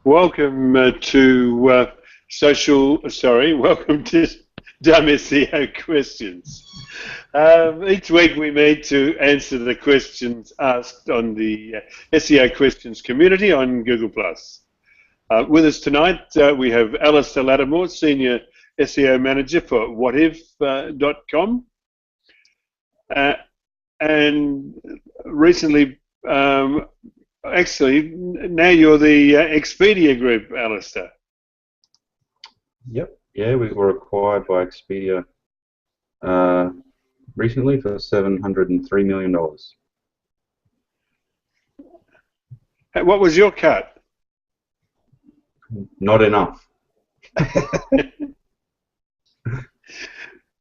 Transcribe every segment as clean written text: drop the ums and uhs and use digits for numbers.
Welcome welcome to Dumb SEO Questions. Each week we meet to answer the questions asked on the SEO Questions community on Google+. With us tonight we have Alistair Lattimore, Senior SEO Manager for whatif.com, and recently actually, now you're the Expedia Group, Alistair. Yep. Yeah, we were acquired by Expedia recently for $703 million. What was your cut? Not enough.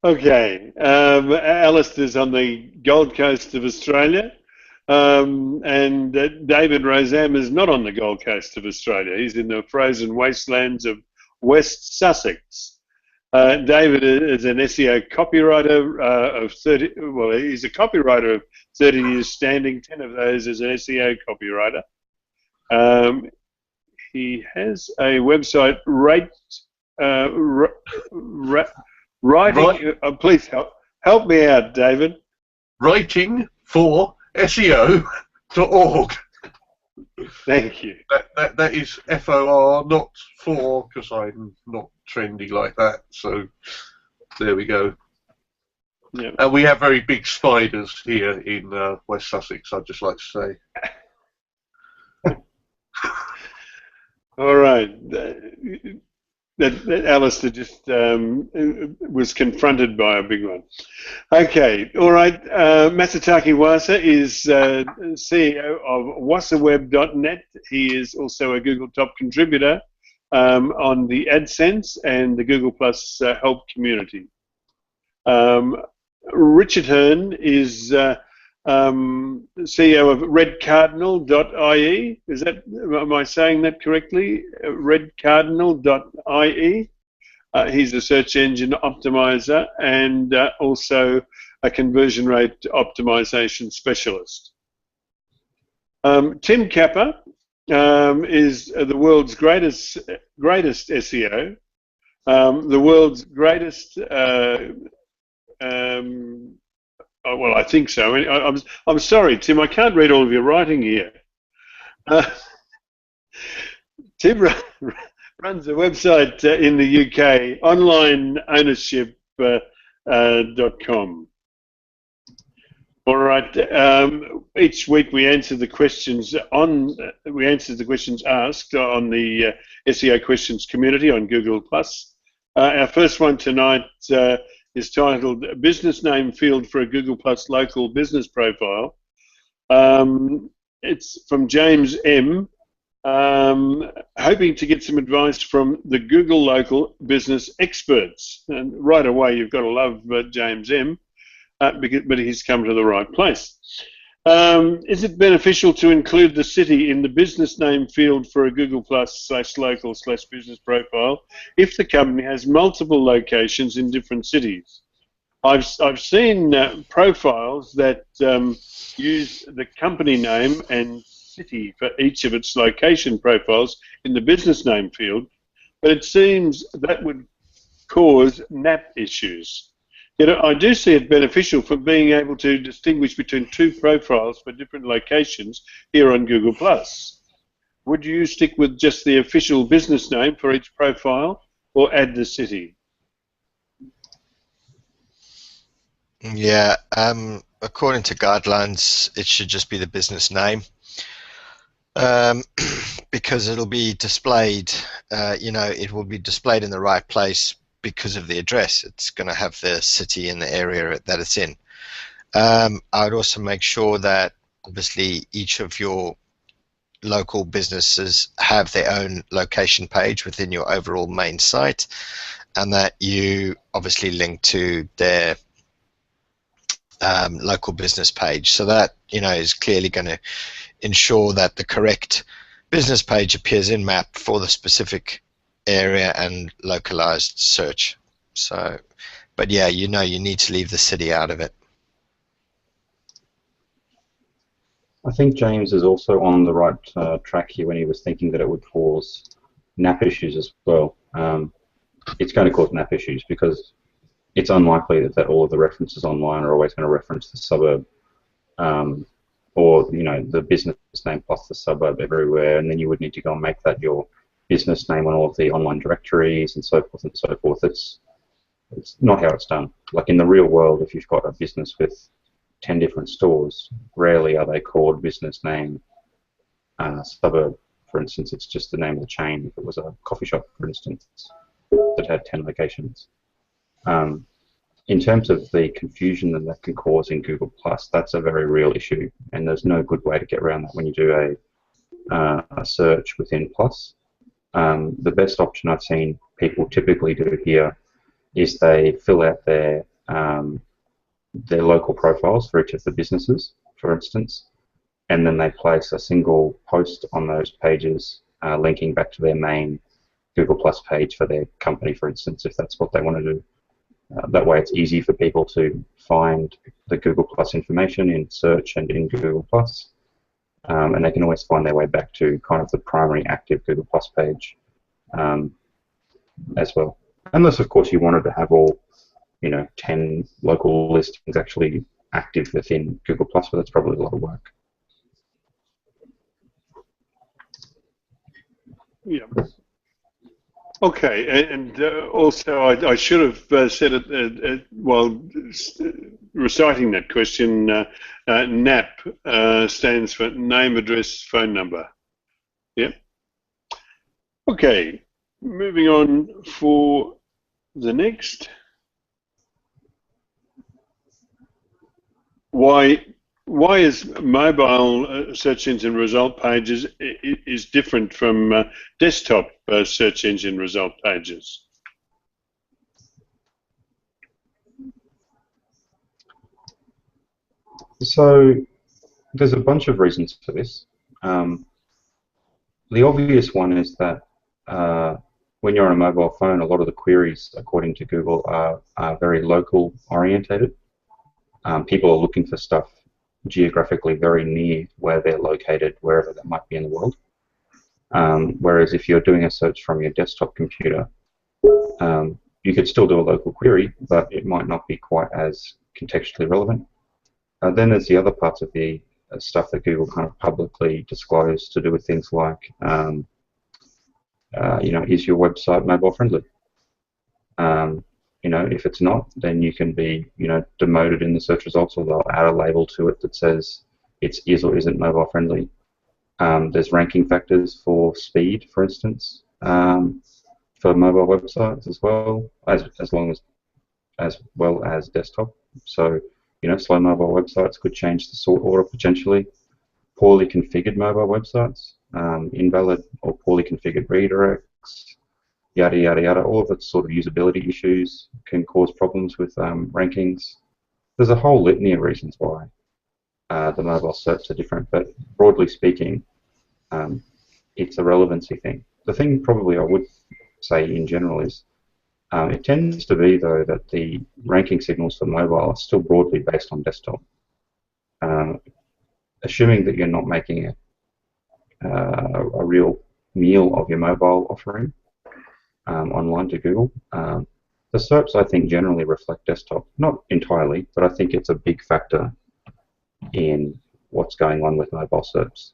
Okay. Alistair's on the Gold Coast of Australia. And David Rosam is not on the Gold Coast of Australia. He's in the frozen wastelands of West Sussex. David is an SEO copywriter of 30. Well, he's a copywriter of 30 years standing. 10 of those as an SEO copywriter. He has a website, writing. Please help me out, David. Writing for SEO.org. Thank you. That is FOR, not for, because I'm not trendy like that. So there we go. Yep. And we have very big spiders here in West Sussex, I'd just like to say. All right. That Alistair just was confronted by a big one. Okay, all right. Masataki Wasa is CEO of wasaweb.net. He is also a Google top contributor on the AdSense and the Google Plus help community. Richard Hearn is CEO of redcardinal.ie. Am I saying that correctly? Redcardinal.ie. He's a search engine optimizer and also a conversion rate optimization specialist. Tim Capper is the world's greatest SEO, the world's greatest. Well, I think so. I'm sorry, Tim. I can't read all of your writing here. Tim runs a website in the UK, onlineownership.com. All right. Each week we answer the questions asked on the SEO Questions community on Google+. Our first one tonight is titled Business Name Field for a Google Plus Local Business Profile. It's from James M. Hoping to get some advice from the Google local business experts. And right away you've got to love James M. But he's come to the right place. Is it beneficial to include the city in the business name field for a Google Plus /local/business profile if the company has multiple locations in different cities? I've seen profiles that use the company name and city for each of its location profiles in the business name field, but it seems that would cause NAP issues. Yet I do see it beneficial for being able to distinguish between two profiles for different locations here on Google+. Would you stick with just the official business name for each profile or add the city? Yeah, according to guidelines, it should just be the business name because it'll be displayed, it will be displayed in the right place because of the address. It's going to have the city and the area that it's in. I would also make sure that obviously each of your local businesses have their own location page within your overall main site, and that you obviously link to their local business page. So that is clearly going to ensure that the correct business page appears in map for the specific area and localized search. So, but yeah, you need to leave the city out of it. I think James is also on the right track here when he was thinking that it would cause NAP issues as well. It's going to cause NAP issues because it's unlikely that all of the references online are always going to reference the suburb, or the business name plus the suburb everywhere, and then you would need to go and make that your business name on all of the online directories and so forth and so forth. It's not how it's done. Like in the real world, if you've got a business with 10 different stores, rarely are they called business name suburb. For instance, it's just the name of the chain. If it was a coffee shop, for instance, that had 10 locations. In terms of the confusion that can cause in Google+, that's a very real issue, and there's no good way to get around that when you do a search within Plus. The best option I've seen people typically do here is they fill out their local profiles for each of the businesses, for instance, and then they place a single post on those pages linking back to their main Google Plus page for their company, for instance, if that's what they want to do. That way it's easy for people to find the Google Plus information in search and in Google Plus, and they can always find their way back to kind of the primary active Google Plus page as well. Unless, of course, you wanted to have all 10 local listings actually active within Google Plus, but that's probably a lot of work. Yeah. Okay, and also I should have said it while reciting that question. NAP stands for name, address, phone number. Yep. Okay, moving on for the next. Why is mobile search engine result pages is different from desktop search engine result pages? So there's a bunch of reasons for this. The obvious one is that when you're on a mobile phone, a lot of the queries, according to Google, are very local orientated. People are looking for stuff geographically very near where they're located, wherever that might be in the world. Whereas if you're doing a search from your desktop computer, you could still do a local query, but it might not be quite as contextually relevant. Then there's the other parts of the stuff that Google kind of publicly disclosed to do with things like, is your website mobile friendly? If it's not, then you can be, demoted in the search results, or they'll add a label to it that says it is or isn't mobile friendly. There's ranking factors for speed, for instance, for mobile websites as well as desktop. So, slow mobile websites could change the sort order potentially. Poorly configured mobile websites, invalid or poorly configured redirects, yada yada yada. All of that sort of usability issues can cause problems with rankings. There's a whole litany of reasons why the mobile SERPs are different, but broadly speaking, it's a relevancy thing. The thing probably I would say in general is it tends to be, though, that the ranking signals for mobile are still broadly based on desktop. Assuming that you're not making a real meal of your mobile offering online to Google, the SERPs, I think, generally reflect desktop. Not entirely, but I think it's a big factor in what's going on with mobile SERPs.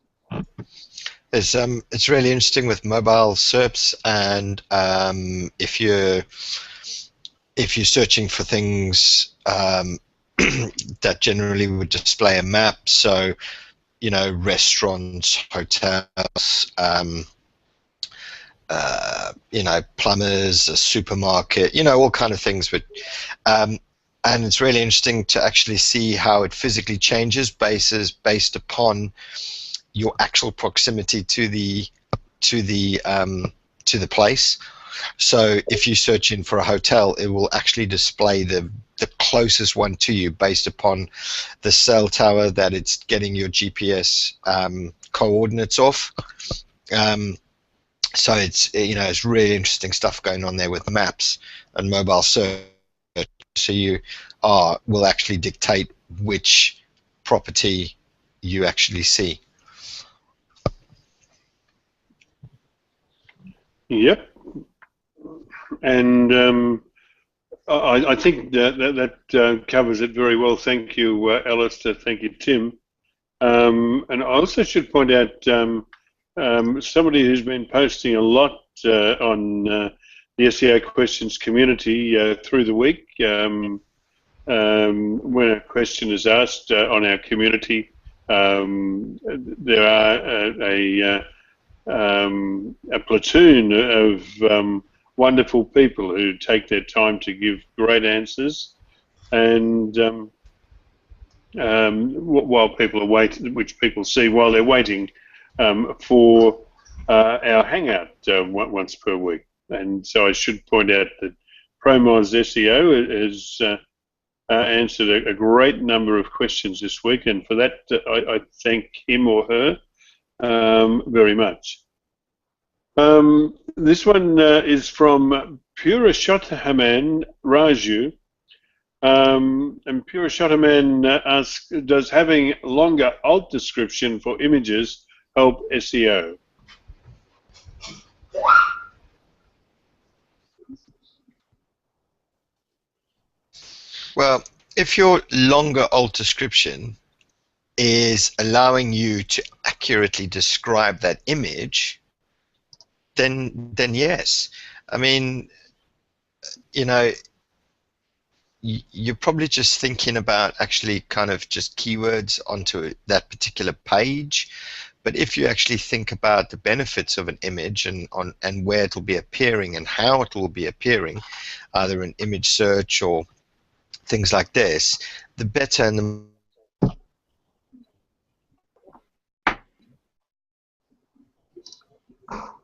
It's really interesting with mobile SERPs, and if you're searching for things that generally would display a map, so restaurants, hotels, plumbers, a supermarket, all kind of things. But and it's really interesting to actually see how it physically changes based upon your actual proximity to the place. So if you search in for a hotel, it will actually display the closest one to you based upon the cell tower that it's getting your GPS coordinates off. So it's really interesting stuff going on there with maps and mobile search. So you will actually dictate which property you actually see. Yep. And I think that covers it very well. Thank you, Alistair. Thank you, Tim. And I also should point out somebody who's been posting a lot on the SEO Questions community through the week. When a question is asked on our community, there are a platoon of wonderful people who take their time to give great answers, and while people are waiting, which people see while they're waiting for our hangout once per week. And so I should point out that ProMoz SEO has answered a great number of questions this week, and for that I thank him or her very much. This one is from Purushothaman Raju. And Purushothaman asks, does having longer alt description for images help SEO? Well, if your longer alt description is allowing you to accurately describe that image, then yes. I mean, you know, you're probably just thinking about actually kind of just keywords onto that particular page. But if you actually think about the benefits of an image and where it will be appearing and how it will be appearing, either in image search or things like this, the better and the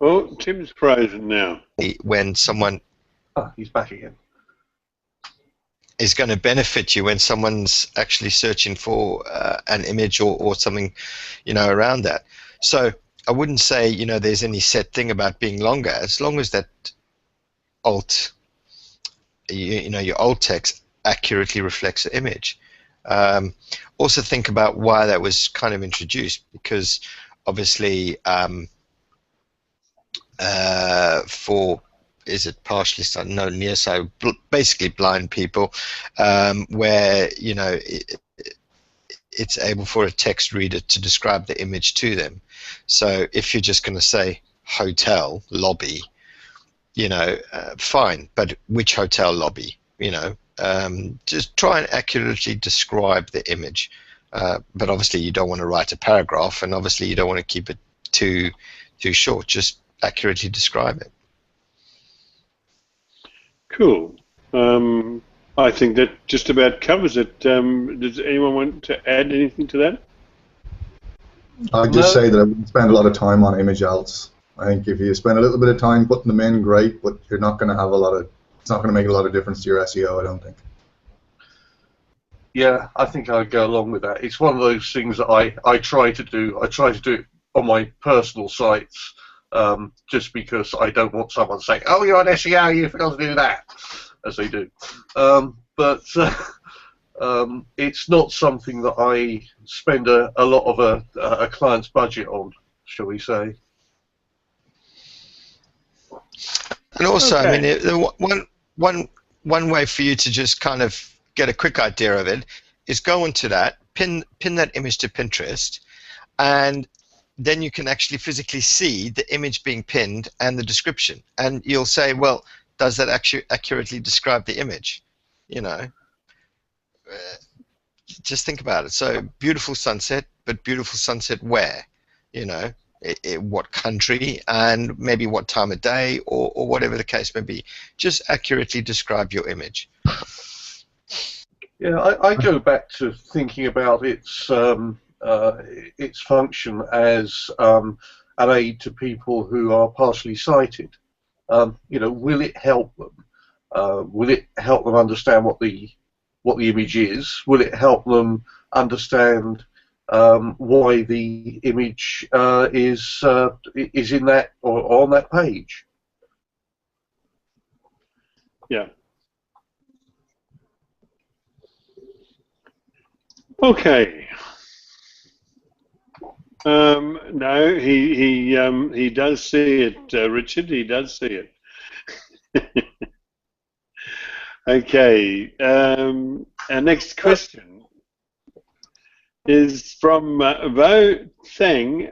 Oh, Tim's frozen now. when someone He's back again. is going to benefit you when someone's actually searching for an image or something, you know, around that. So I wouldn't say, you know, there's any set thing about being longer, as long as that alt, you know, your alt text accurately reflects the image. Also think about why that was kind of introduced, because obviously for, is it partially no near so basically blind people, where, you know, it's able for a text reader to describe the image to them. So if you're just going to say hotel lobby, you know, fine, but which hotel lobby, you know, just try and accurately describe the image. But obviously you don't want to write a paragraph, and obviously you don't want to keep it too short. Just accurately describe it. Cool. I think that just about covers it. Does anyone want to add anything to that? I'd just say that I wouldn't spend a lot of time on image alts. I think if you spend a little bit of time putting them in, great, but you're not going to have a lot of, it's not going to make a lot of difference to your SEO, I don't think. Yeah, I think I'd go along with that. It's one of those things that I try to do. I try to do it on my personal sites, just because I don't want someone saying, "Oh, you're on SEO, you forgot to do that," as they do. But it's not something that I spend a lot of a client's budget on, shall we say. And also, Okay. I mean, one way for you to just kind of get a quick idea of it is go into that, pin that image to Pinterest, and then you can actually physically see the image being pinned and the description, and you'll say, well, does that actually accurately describe the image? You know, just think about it. So beautiful sunset, but beautiful sunset where? You know, what country, and maybe what time of day, or whatever the case may be. Just accurately describe your image. Yeah, I go back to thinking about its function as an aid to people who are partially sighted. You know, will it help them? Will it help them understand what the image is? Will it help them understand why the image is in that or on that page? Yeah. Okay. No, he does see it, Richard. He does see it. Okay. Our next question is from Vo Thang,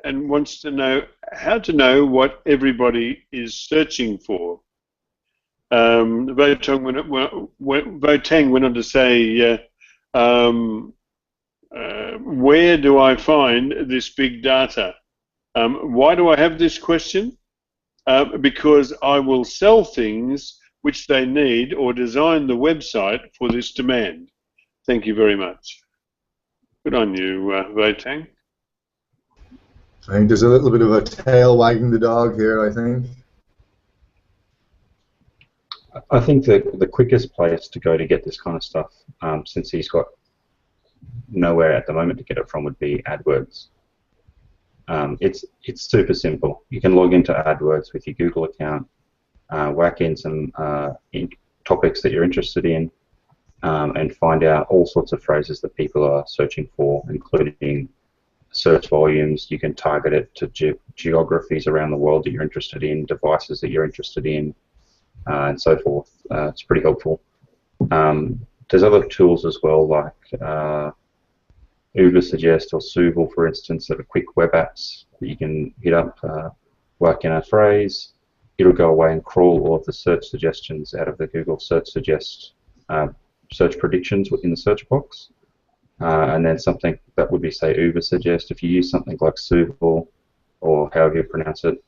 and wants to know how to know what everybody is searching for. Vo Tang went on to say, where do I find this big data? Why do I have this question? Because I will sell things which they need or design the website for this demand. Thank you very much. Good on you, Votang. I think there's a little bit of a tail wagging the dog here, I think. I think the quickest place to go to get this kind of stuff, since he's got nowhere at the moment to get it from, would be AdWords. It's super simple. You can log into AdWords with your Google account, whack in some topics that you're interested in, and find out all sorts of phrases that people are searching for, including search volumes. You can target it to geographies around the world that you're interested in, devices that you're interested in, and so forth. It's pretty helpful. There's other tools as well, like Ubersuggest or Suval, for instance, that are quick web apps that you can hit up, work in a phrase. It'll go away and crawl all of the search suggestions out of the Google Search Suggest search predictions within the search box. And then something that would be, say, Ubersuggest. If you use something like Suval, or however you pronounce it,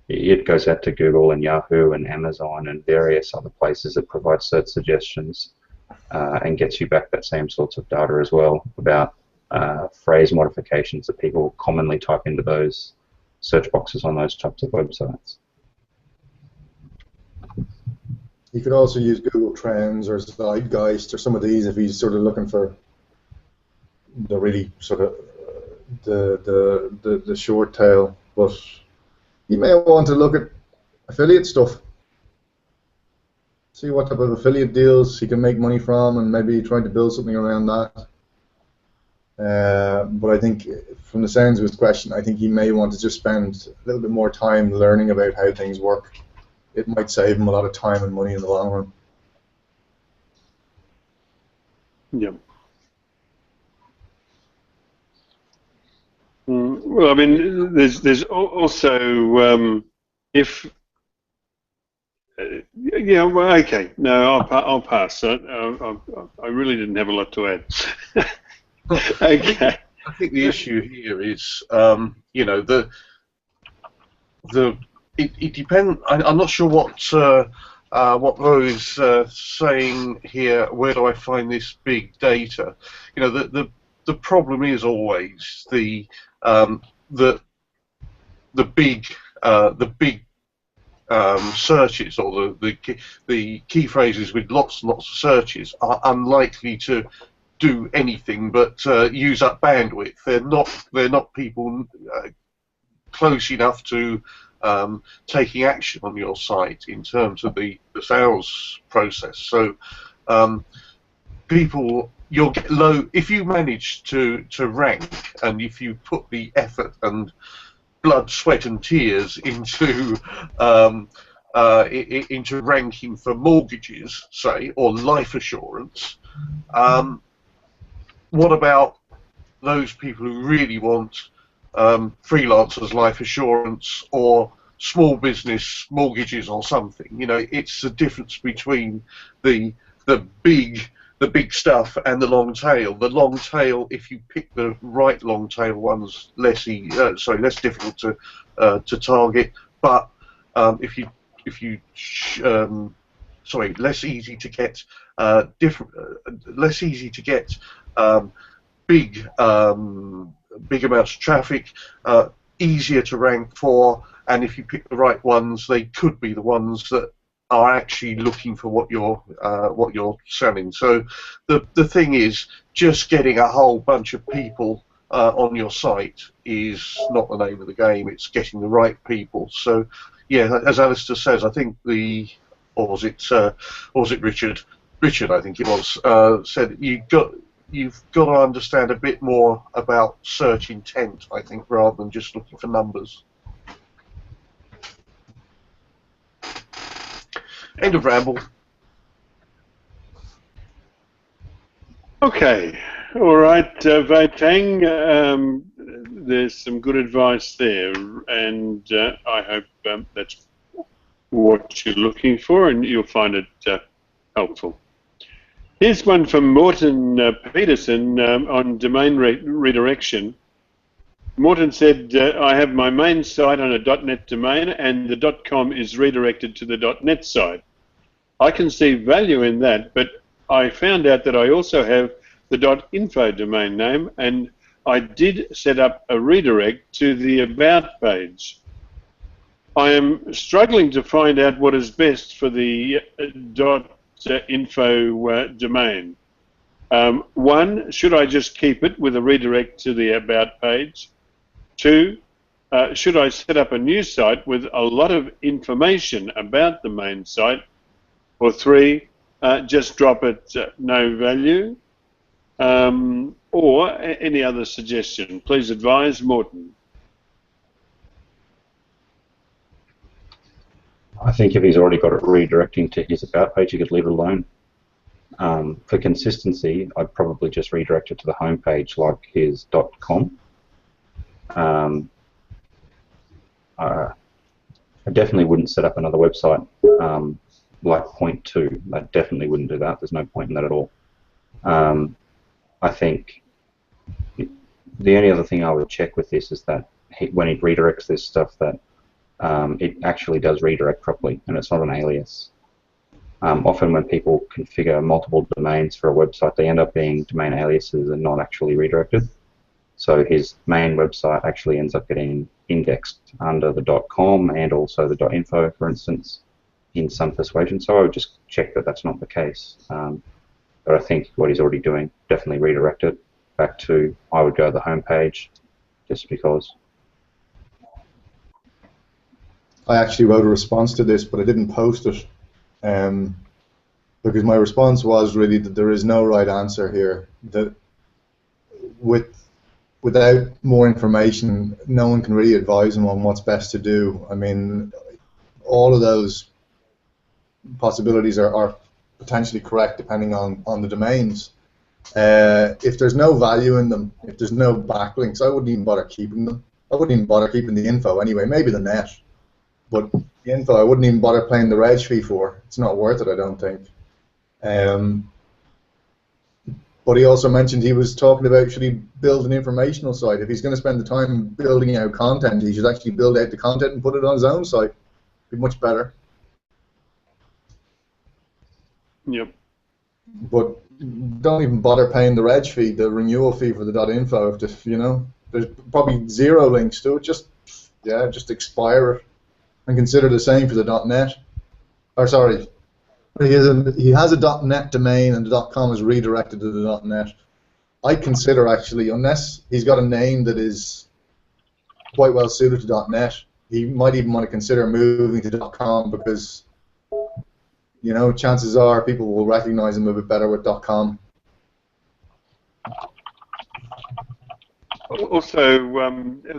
it goes out to Google and Yahoo and Amazon and various other places that provide search suggestions, and gets you back that same sorts of data as well about phrase modifications that people commonly type into those search boxes on those types of websites. You could also use Google Trends or Zeitgeist or some of these if he's sort of looking for the really sort of the short tail. But you may want to look at affiliate stuff. See what type of affiliate deals he can make money from, and maybe try to build something around that. But I think, from the sounds of his question, I think he may want to just spend a little bit more time learning about how things work. It might save him a lot of time and money in the long run. Yep. Well, I mean, there's also if yeah, well, okay, no, I'll pass. I really didn't have a lot to add. Okay. I think the issue here is, you know, it depends. I'm not sure what Ro is saying here. Where do I find this big data? You know, the problem is always the big searches, or the key phrases with lots and lots of searches are unlikely to do anything but use up bandwidth. They're not people close enough to taking action on your site in terms of the sales process. So you'll get low if you manage to rank, and if you put the effort and blood, sweat and tears into ranking for mortgages, say, or life assurance. What about those people who really want freelancers life assurance or small business mortgages or something? You know, it's the difference between the big stuff and the long tail. The long tail, if you pick the right long tail ones, less difficult to target. But less easy to get less easy to get big amounts of traffic, easier to rank for, and if you pick the right ones, they could be the ones that are actually looking for what you're selling. So the thing is, just getting a whole bunch of people on your site is not the name of the game. It's getting the right people. So yeah, as Alistair says, I think or was it Richard? Richard, I think it was, said you've got to understand a bit more about search intent, I think, rather than just looking for numbers. End of ramble. Okay, all right, Vei-Tang, there's some good advice there, and I hope that's what you're looking for, and you'll find it helpful. Here's one from Morten Peterson on domain redirection. Morten said, I have my main site on a .NET domain, and the .com is redirected to the .NET site. I can see value in that, but I found out that I also have the .info domain name, and I did set up a redirect to the About page. I am struggling to find out what is best for the .info domain. One, should I just keep it with a redirect to the About page? Two, should I set up a new site with a lot of information about the main site? Or three, just drop it, no value? Or any other suggestion? Please advise, Morten. I think if he's already got it redirecting to his About page, he could leave it alone. For consistency, I'd probably just redirect it to the home page like his .com. I definitely wouldn't set up another website like point 2. I definitely wouldn't do that. There's no point in that at all. I think the only other thing I would check with this is that when it redirects this stuff, that it actually does redirect properly, and it's not an alias. Often when people configure multiple domains for a website, they end up being domain aliases and not actually redirected. So his main website actually ends up getting indexed under the .com and also the .info, for instance, in some persuasion. So I would just check that that's not the case. But I think what he's already doing, definitely redirect it back to, I would go to the home page, just because. I actually wrote a response to this, but I didn't post it because my response was really that there is no right answer here. That without more information, no one can really advise him on what's best to do. I mean, all of those possibilities are potentially correct depending on the domains. If there's no value in them, if there's no backlinks, I wouldn't even bother keeping them. I wouldn't even bother keeping the info anyway, maybe the net. But the info I wouldn't even bother paying the reg fee for. It's not worth it, I don't think. But he also mentioned he was talking about, should he build an informational site? If he's going to spend the time building out content, he should actually build out the content and put it on his own site. It'd be much better. Yep. But don't even bother paying the reg fee, the renewal fee for the .info. If you know, there's probably 0 links to it. Just expire it, and consider the same for the .net. Or sorry, he has a .net domain, and the .com is redirected to the .net. I consider actually, unless he's got a name that is quite well suited to .net, he might even want to consider moving to .com because, you know, chances are people will recognize him a bit better with .com. Also,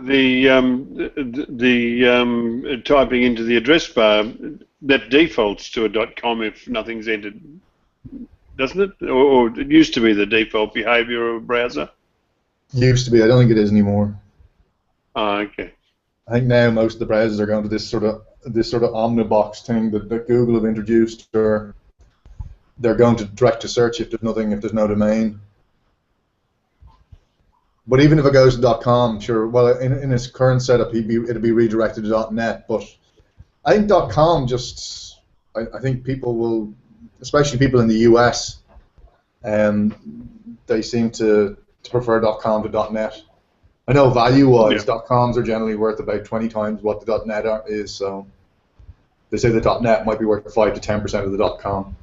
the typing into the address bar, that defaults to a .com if nothing's entered, doesn't it? Or it used to be the default behavior of a browser. Used to be. I don't think it is anymore. Oh, okay. I think now most of the browsers are going to this sort of omnibox thing that Google have introduced, or they're going to direct to search if there's no domain. But even if it goes to .com, sure. Well, in its current setup, it'd be redirected to .net. But I think .com just, I think people will, especially people in the US, they seem to prefer .com to .net. I know value-wise, yeah. .coms are generally worth about 20 times what the .net is. So they say the .net might be worth 5 to 10% of the .com.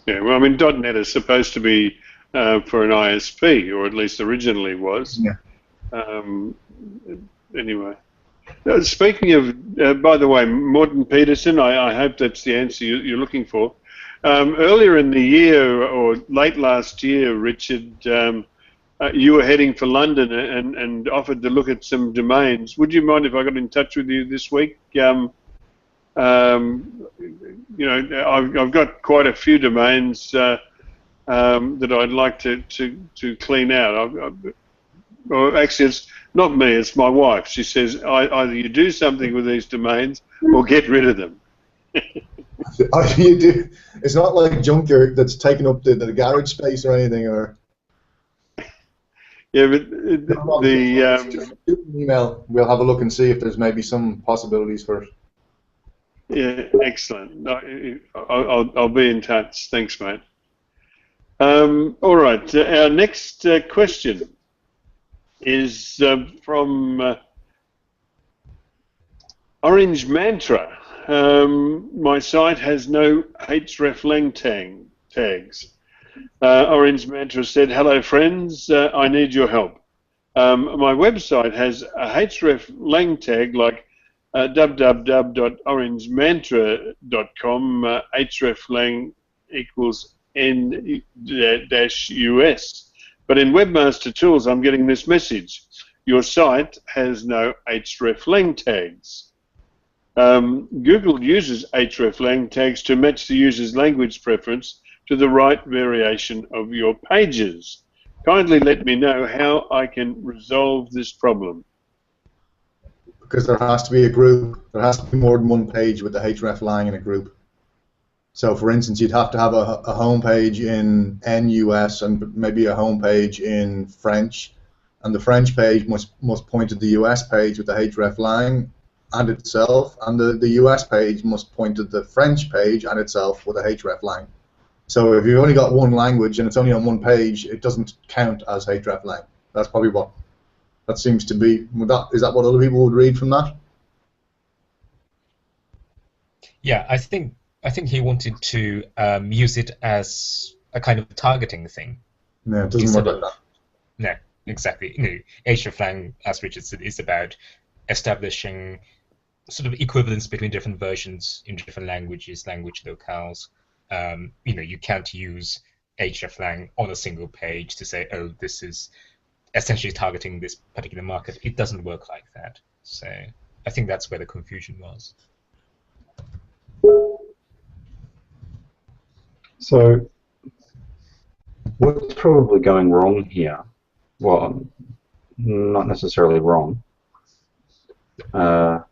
Yeah. Well, I mean, .net is supposed to be for an ISP, or at least originally was. Yeah. Anyway, speaking of, by the way, Morten Peterson, I hope that's the answer you're looking for. Earlier in the year, or late last year, Richard, you were heading for London and offered to look at some domains. Would you mind if I got in touch with you this week? You know, I've got quite a few domains that I'd like to clean out. Or actually, it's not me, it's my wife. She says, either you do something with these domains or get rid of them. You do. It's not like junkyard that's taking up the garage space or anything, or... Yeah, but the... email, we'll have a look and see if there's maybe some possibilities for it. Yeah, excellent. I'll be in touch. Thanks, mate. All right, our next question is from Orange Mantra. My site has no hreflang tags. Orange Mantra said, "Hello friends, I need your help. My website has a hreflang tag like www.orangemantra.com, hreflang equals n-us. But in Webmaster Tools, I'm getting this message. Your site has no hreflang tags. Google uses hreflang tags to match the user's language preference to the right variation of your pages. Kindly let me know how I can resolve this problem." Because there has to be a group. There has to be more than one page with the hreflang in a group. So, for instance, you'd have to have a home page in NUS and maybe a home page in French, and the French page must point to the US page with the hreflang and itself, and the US page must point to the French page and itself with a hreflang. So if you've only got one language and it's only on one page, it doesn't count as hreflang. That's probably what that seems to be. Is that what other people would read from that? Yeah, I think he wanted to use it as a kind of targeting thing. No, it doesn't work like that. No, exactly. No, hreflang, as Richard said, is about establishing sort of equivalence between different versions in different languages, language locales. You can't use hreflang on a single page to say, oh, this is essentially targeting this particular market. It doesn't work like that. So I think that's where the confusion was. So what's probably going wrong here? Well, not necessarily wrong. So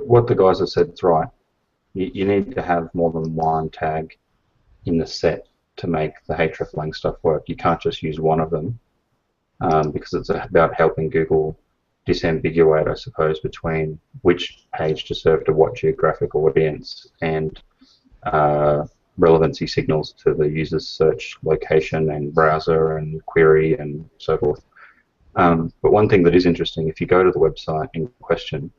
what the guys have said is right. You need to have more than one tag in the set to make the hreflang stuff work. You can't just use one of them because it's about helping Google disambiguate, I suppose, between which page to serve to what geographic audience and relevancy signals to the user's search location and browser and query and so forth. But one thing that is interesting, if you go to the website in question,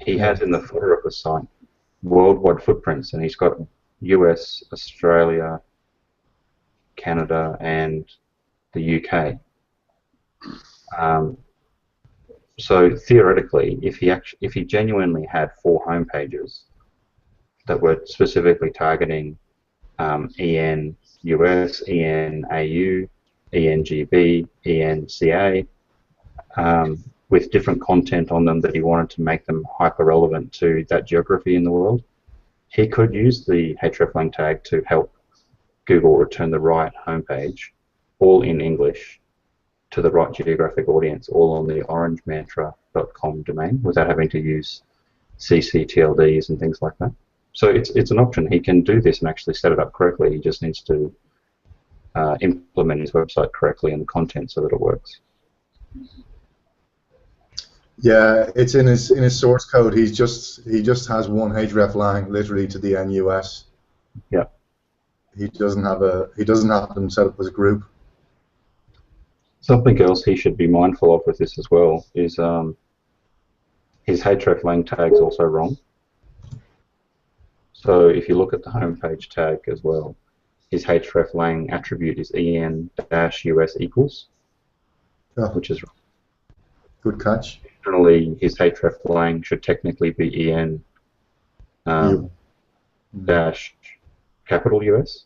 he has in the footer of the site worldwide footprints, and he's got US, Australia, Canada, and the UK. So theoretically, if he genuinely had 4 home pages that were specifically targeting EN US, EN AU, ENGB, ENCA, with different content on them that he wanted to make them hyper-relevant to that geography in the world, he could use the hreflang tag to help Google return the right homepage, all in English, to the right geographic audience, all on the orangemantra.com domain, without having to use CC/TLDs and things like that. So it's an option. He can do this and actually set it up correctly. He just needs to implement his website correctly and the content so that it works. Yeah, it's in his source code. He just has one hreflang literally to the NUS. Yeah. He doesn't have them set up as a group. Something else he should be mindful of with this as well is his hreflang tag's also wrong. So if you look at the homepage tag as well, his hreflang attribute is en-us equals, which is wrong. Good catch. Generally, his hreflang should technically be en dash capital US.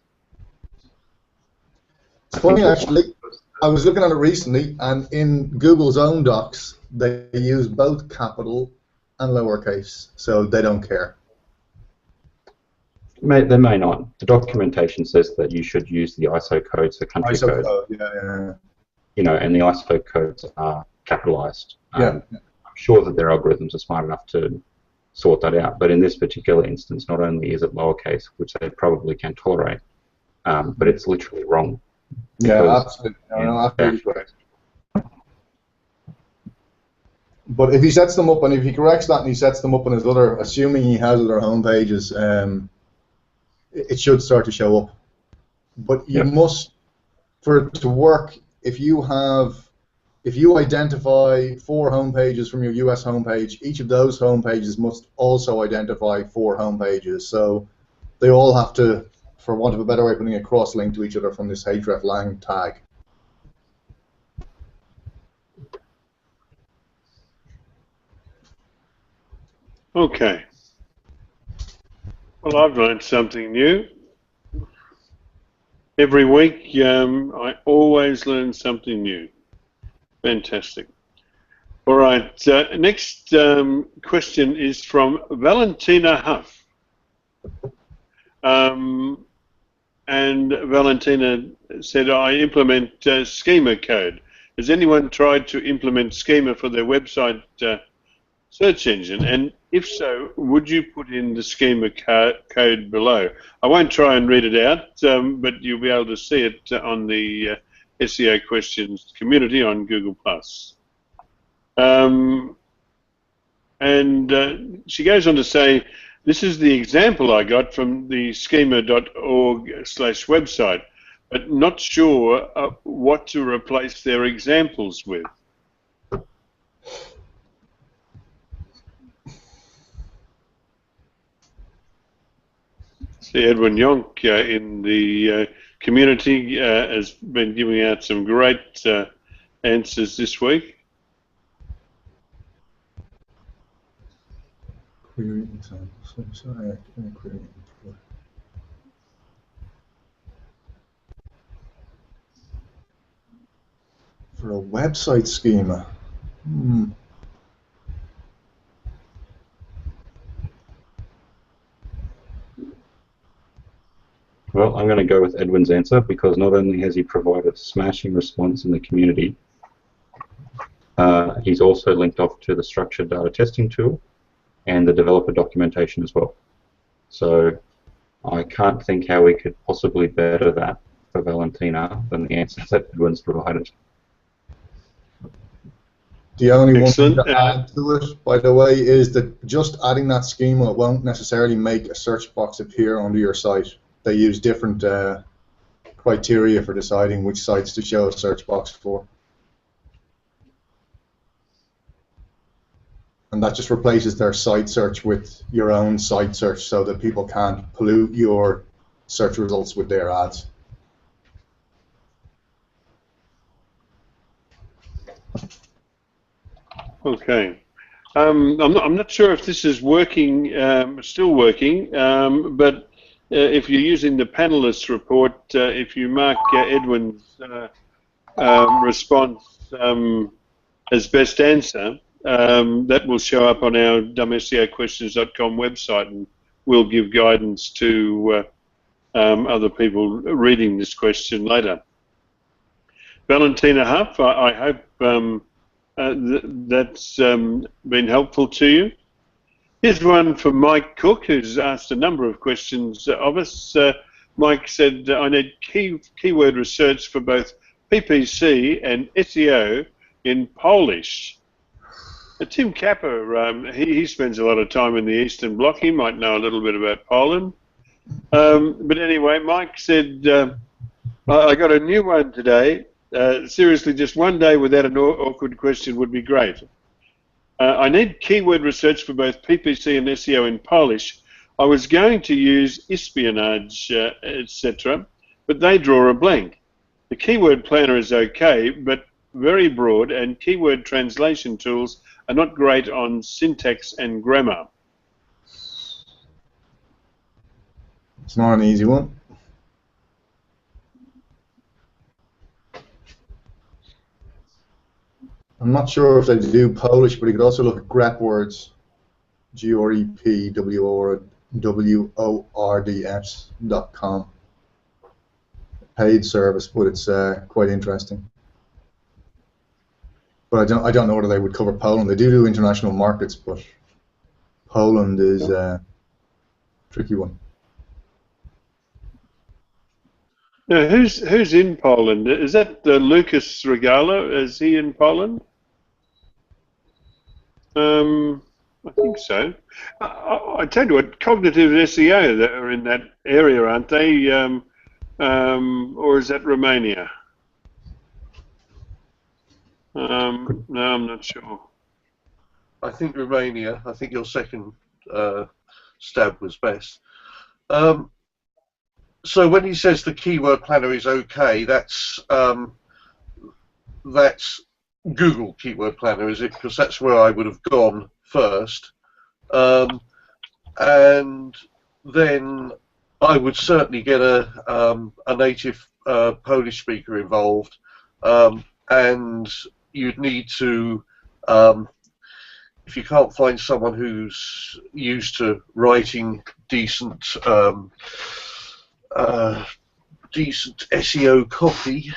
It's funny actually. I was looking at it recently, and in Google's own docs, they use both capital and lowercase, so they don't care. They may not. The documentation says that you should use the ISO codes, the country ISO code. yeah. You know, and the ISO codes are capitalized. Yeah. I'm sure that their algorithms are smart enough to sort that out. But in this particular instance, not only is it lowercase, which they probably can tolerate, but it's literally wrong. Yeah, absolutely. No, absolutely correct. But if he sets them up, and if he corrects that and he sets them up on his other, assuming he has other home pages, it should start to show up. But you must, for it to work, if you identify 4 home pages from your US home page, each of those home pages must also identify 4 home pages. So they all have to, for want of a better way of putting it, cross-link to each other from this hreflang tag. Okay. Well, I've learned something new. Every week, I always learn something new. Fantastic. All right. Next question is from Valentina Huff. And Valentina said, I implement Schema code. Has anyone tried to implement Schema for their website search engine? And if so, would you put in the Schema code below? I won't try and read it out, but you'll be able to see it on the SEO Questions community on Google+. And she goes on to say, this is the example I got from the schema.org/website, but not sure what to replace their examples with. See, Edwin Yonk in the community has been giving out some great answers this week. Query examples. Sorry, query. For a website schema. Well, I'm going to go with Edwin's answer because not only has he provided a smashing response in the community, he's also linked off to the structured data testing tool and the developer documentation as well. So I can't think how we could possibly better that for Valentina than the answers that Edwin's provided. The only one thing to add to it, by the way, is that just adding that schema won't necessarily make a search box appear under your site. They use different criteria for deciding which sites to show a search box for. And that just replaces their site search with your own site search so that people can't pollute your search results with their ads. Okay. I'm not sure if this is working, still working, but if you're using the panelists report, if you mark Edwin's response as best answer, that will show up on our dumbseoquestions.com website, and we'll give guidance to other people reading this question later. Valentina Huff, I hope that's been helpful to you. Here's one from Mike Cook, who's asked a number of questions of us. Mike said, I need keyword research for both PPC and SEO in Polish. Tim Capper, he spends a lot of time in the Eastern Bloc. He might know a little bit about Poland. But anyway, Mike said, I got a new one today. Seriously, just one day without an awkward question would be great. I need keyword research for both PPC and SEO in Polish. I was going to use espionage, etc., but they draw a blank. The keyword planner is okay, but very broad, and keyword translation tools are not great on syntax and grammar. It's not an easy one. I'm not sure if they do Polish, but you could also look at grep words, GREPWORDS.com. Paid service, but it's quite interesting. But I don't know whether they would cover Poland. They do international markets, but Poland is a tricky one. Now, who's in Poland? Is that Lucas Regala? Is he in Poland? I think so. I tell you what, cognitive SEO that are in that area, aren't they? Or is that Romania? No, I'm not sure. I think Romania. I think your second stab was best. So when he says the keyword planner is okay, that's Google keyword planner, is it? Because that's where I would have gone first, and then I would certainly get a native Polish speaker involved, and you'd need to, if you can't find someone who's used to writing decent SEO copy,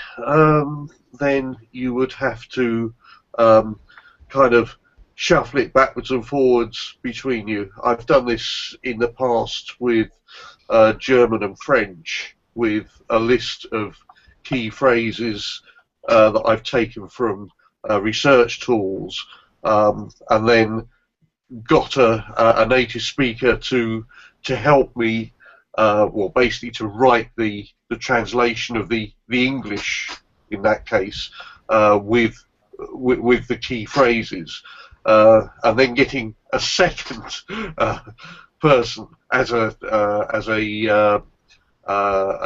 then you would have to kind of shuffle it backwards and forwards between you. I've done this in the past with German and French, with a list of key phrases that I've taken from research tools, and then got a native speaker to help me, well, basically to write the translation of the English in that case, with the key phrases, and then getting a second person as a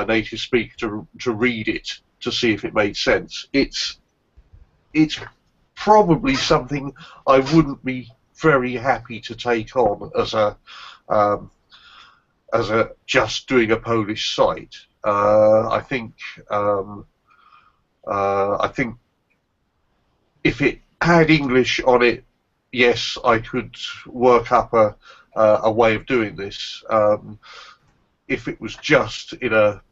native speaker to read it to see if it made sense. It's probably something I wouldn't be very happy to take on as a just doing a Polish site. I think if it had English on it, yes, I could work up a way of doing this. If it was just in a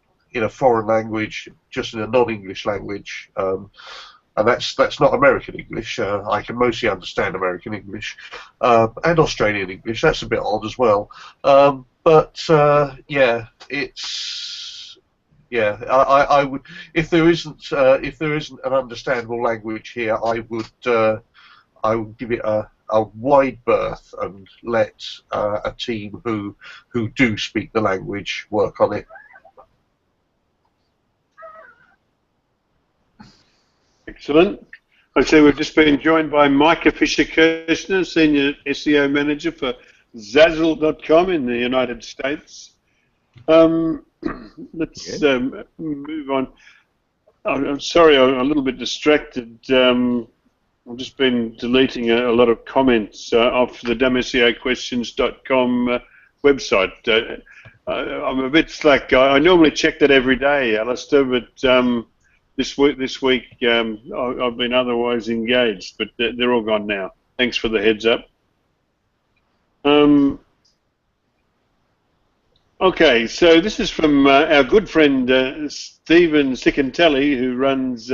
foreign language, just in a non-English language, and that's not American English. I can mostly understand American English and Australian English. That's a bit odd as well. But yeah, I would, if there isn't an understandable language here, I would give it a wide berth and let a team who do speak the language work on it. Excellent. I'd say we've just been joined by Micah Fisher-Kirshner, Senior SEO Manager for Zazzle.com in the United States. Let's move on. I'm sorry, I'm a little bit distracted. I've just been deleting a lot of comments off the SEOquestions.com website. I'm a bit slack. I normally check that every day, Alistair, but this week I've been otherwise engaged, but they're all gone now. Thanks for the heads up. Okay, so this is from our good friend Stephen Sicantelli, who runs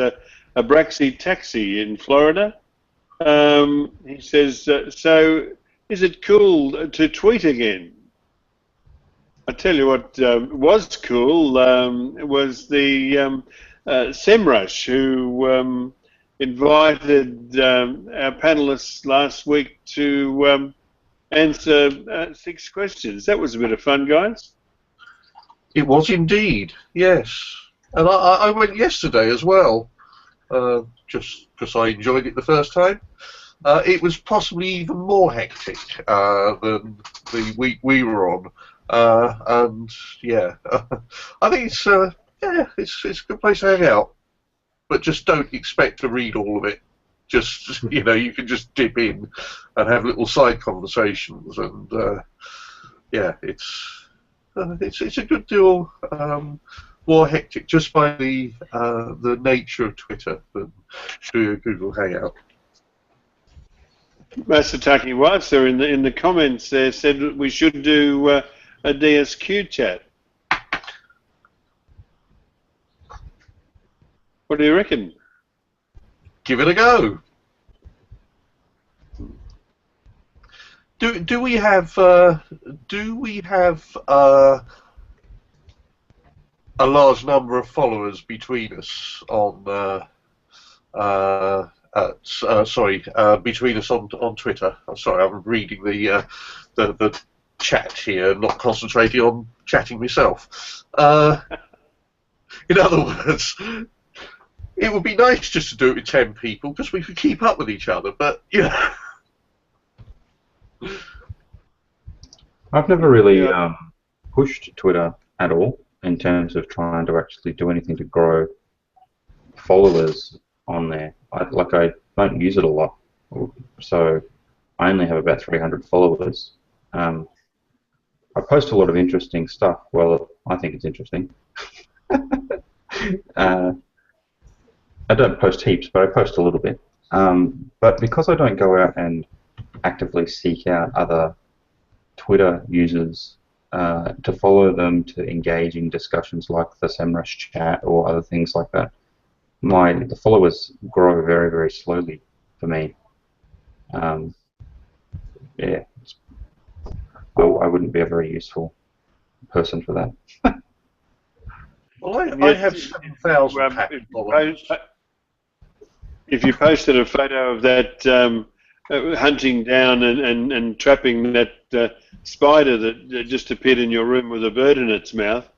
Abraxi Taxi in Florida. He says, so is it cool to tweet again? I tell you what was cool was the SEMrush, who invited our panelists last week to answer 6 questions. That was a bit of fun, guys. It was indeed, yes. And I went yesterday as well, just because I enjoyed it the first time. It was possibly even more hectic than the week we were on. And yeah, I think it's a good place to hang out. But just don't expect to read all of it. Just, you know, you can just dip in and have little side conversations, and yeah, it's a good deal more hectic just by the nature of Twitter than through Google Hangout. Masataki Wasa in the comments there said that we should do a DSQ chat. What do you reckon? Give it a go. Do we have a large number of followers between us on between us on Twitter? I'm sorry, I'm reading the chat here, not concentrating on chatting myself. In other words, it would be nice just to do it with 10 people because we could keep up with each other, but yeah. I've never really pushed Twitter at all in terms of trying to actually do anything to grow followers on there. I don't use it a lot, so I only have about 300 followers. I post a lot of interesting stuff. Well, I think it's interesting. I don't post heaps, but I post a little bit. But because I don't go out and actively seek out other Twitter users to follow them, to engage in discussions like the SEMrush chat or other things like that, the followers grow very, very slowly for me. Yeah, I wouldn't be a very useful person for that. Well, I have 7,000 followers. If you posted a photo of that hunting down and trapping that spider that just appeared in your room with a bird in its mouth,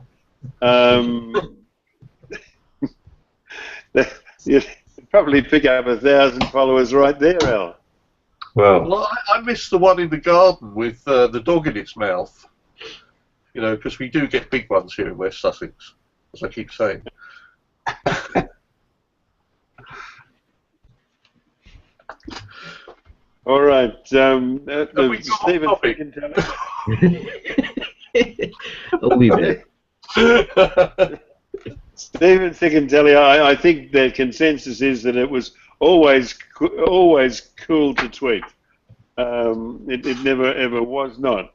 you'd probably pick up 1,000 followers right there, Al. Well, I missed the one in the garden with the dog in its mouth. You know, because we do get big ones here in West Sussex, as I keep saying. All right, Stephen I'll be back. Stephen Thickentelli, I think the consensus is that it was always cool to tweet. It never ever was not.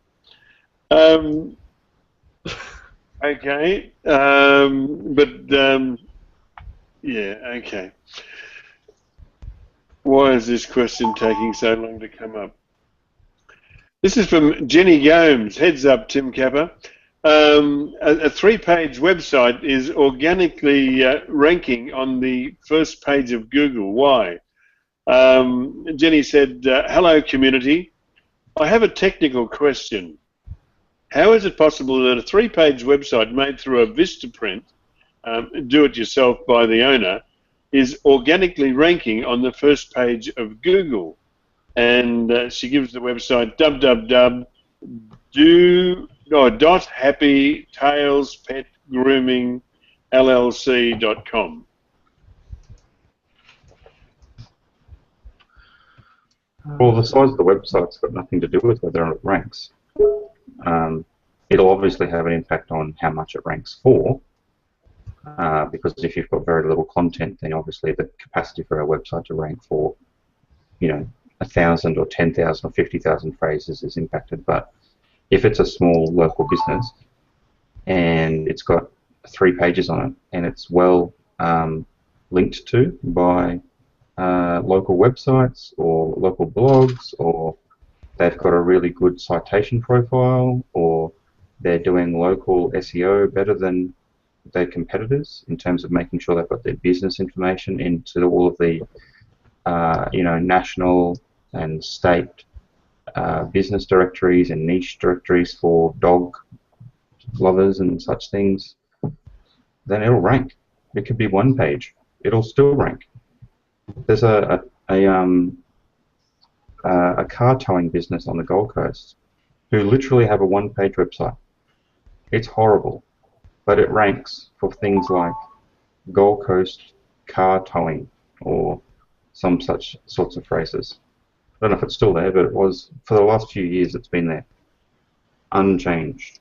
Okay, yeah, okay. Why is this question taking so long to come up? This is from Jenny Gomes. Heads up, Tim Capper. A 3-page website is organically ranking on the first page of Google. Why? Jenny said, hello community. I have a technical question. How is it possible that a 3-page website made through a Vistaprint, do-it-yourself by the owner, is organically ranking on the first page of Google? And she gives the website www.happytailspetgroomingllc.com. Well, the size of the website's got nothing to do with whether it ranks. It'll obviously have an impact on how much it ranks for, because if you've got very little content, then obviously the capacity for our website to rank for, 1,000 or 10,000 or 50,000 phrases is impacted. But if it's a small local business and it's got 3 pages on it and it's well linked to by local websites or local blogs, or they've got a really good citation profile, or they're doing local SEO better than their competitors in terms of making sure they've got their business information into all of the national and state business directories and niche directories for dog lovers and such things, then it'll rank. It could be 1 page. It'll still rank. There's a car towing business on the Gold Coast who literally have a 1-page website. It's horrible, but it ranks for things like Gold Coast car towing or some such sorts of phrases. I don't know if it's still there, but it was, for the last few years, it's been there, unchanged.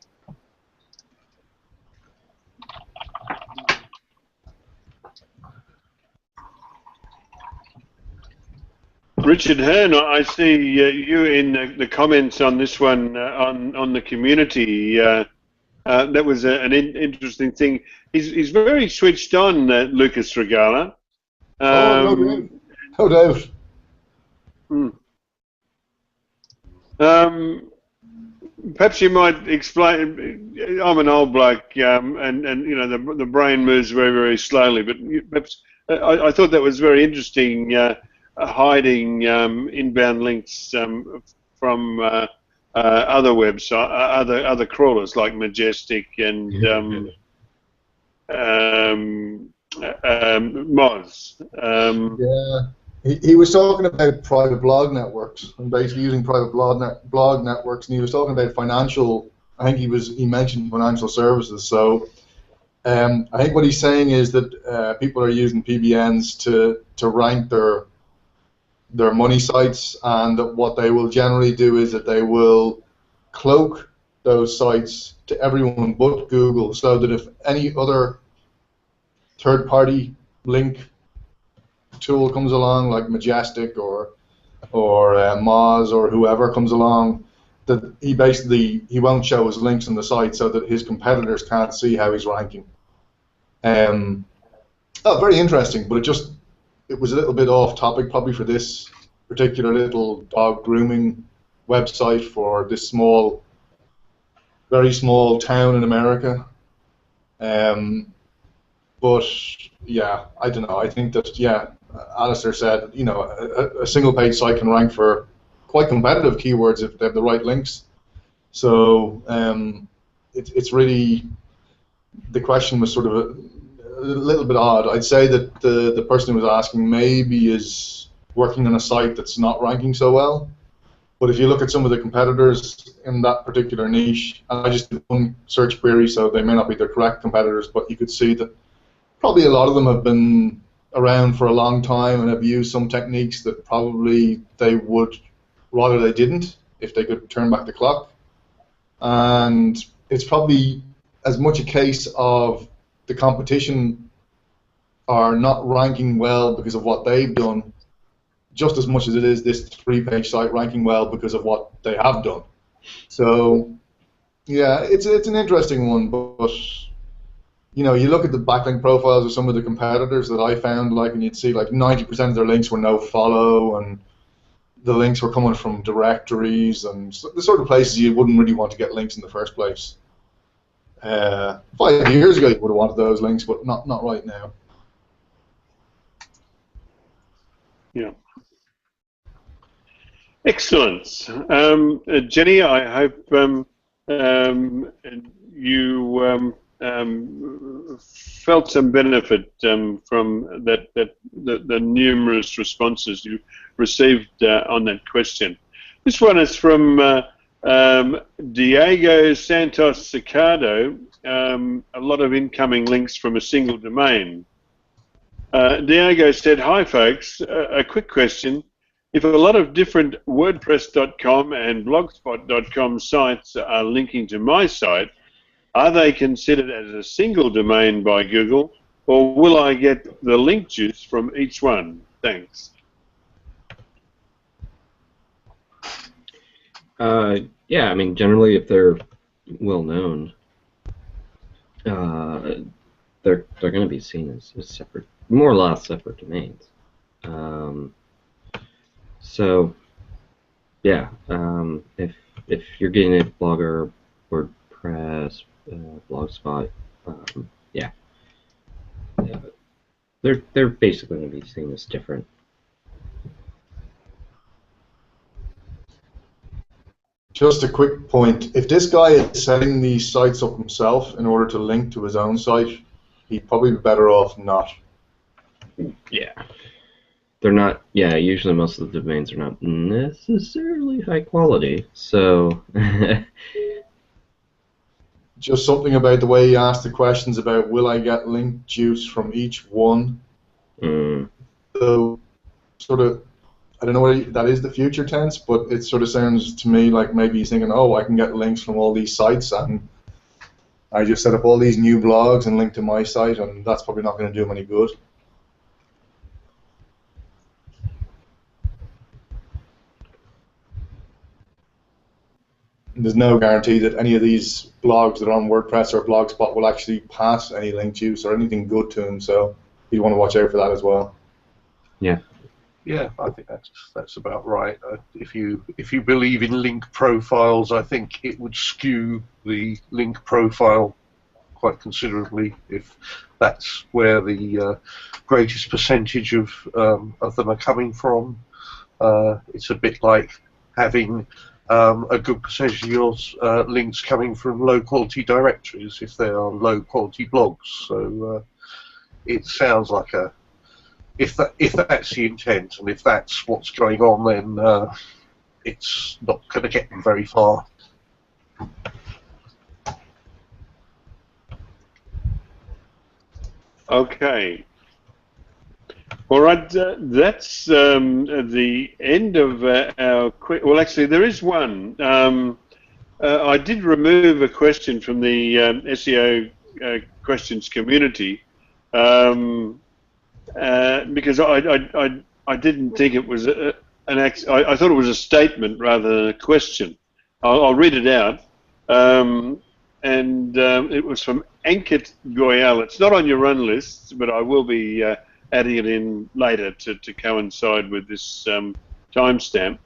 Richard Hearn, I see you in the comments on this one on the community. That was an interesting thing. He's very switched on, Lucas Regala. Oh, no doubt. No doubt. Perhaps you might explain. I'm an old bloke, and you know the brain moves very, very slowly. But perhaps I thought that was very interesting, hiding inbound links from other websites, other crawlers like Majestic and Moz. Yeah. He was talking about private blog networks and basically using private blog networks, and he was talking about financial. I think he mentioned financial services. So I think what he's saying is that people are using PBNs to rank their money sites, and that what they will generally do is that they will cloak those sites to everyone but Google, so that if any other third-party link tool comes along, like Majestic or Moz or whoever comes along, that he won't show his links on the site so that his competitors can't see how he's ranking. Very interesting, but it was a little bit off topic probably for this particular little dog grooming website for this very small town in America. But yeah, I don't know. I think that Alistair said, you know, a single page site can rank for quite competitive keywords if they have the right links. So it's really, the question was sort of a little bit odd. I'd say that the person who was asking maybe is working on a site that's not ranking so well. But if you look at some of the competitors in that particular niche, and I just did one search query, so they may not be the correct competitors, but you could see that probably a lot of them have been around for a long time and have used some techniques that probably they would rather they didn't if they could turn back the clock. And it's probably as much a case of the competition are not ranking well because of what they've done, just as much as it is this 3-page site ranking well because of what they have done. So yeah, it's an interesting one, but you know, you look at the backlink profiles of some of the competitors that I found, like, and you'd see like 90% of their links were no follow, and the links were coming from directories and the sort of places you wouldn't really want to get links in the first place. 5 years ago, you would have wanted those links, but not right now. Yeah. Excellent. Jenny, I hope you felt some benefit from the numerous responses you received on that question. This one is from Diego Santos Cicado. A lot of incoming links from a single domain. Diego said, "Hi folks, a quick question. If a lot of different WordPress.com and Blogspot.com sites are linking to my site, are they considered as a single domain by Google, or will I get the link juice from each one? Thanks." Yeah, I mean, generally, if they're well known, they're going to be seen as separate, more or less separate domains. So, yeah, if you're getting a Blogger, WordPress, Blogspot, yeah, they're basically going to be seen as different. Just a quick point. If this guy is setting these sites up himself in order to link to his own site, he'd probably be better off not. Yeah. They're not, yeah, usually most of the domains are not necessarily high quality, so... Just something about the way he asked the questions about will I get link juice from each one. So, sort of, I don't know whether that is the future tense, but it sort of sounds to me like maybe he's thinking, oh, I can get links from all these sites, and I just set up all these new blogs and link to my site, and that's probably not going to do him any good. there's no guarantee that any of these blogs that are on WordPress or Blogspot will actually pass any linked use or anything good to them. So you want to watch out for that as well. Yeah. Yeah, I think that's about right. If you believe in link profiles, I think it would skew the link profile quite considerably if that's where the greatest percentage of them are coming from. It's a bit like having a good percentage of your links coming from low-quality directories if they are low-quality blogs. So it sounds like if that's the intent and if that's what's going on, then it's not going to get them very far. Okay. All right, that's the end of our well, actually, there is one. I did remove a question from the SEO Questions community because I didn't think it was I thought it was a statement rather than a question. I'll read it out. It was from Ankit Goyal. It's not on your run list, but I will be adding it in later to coincide with this timestamp.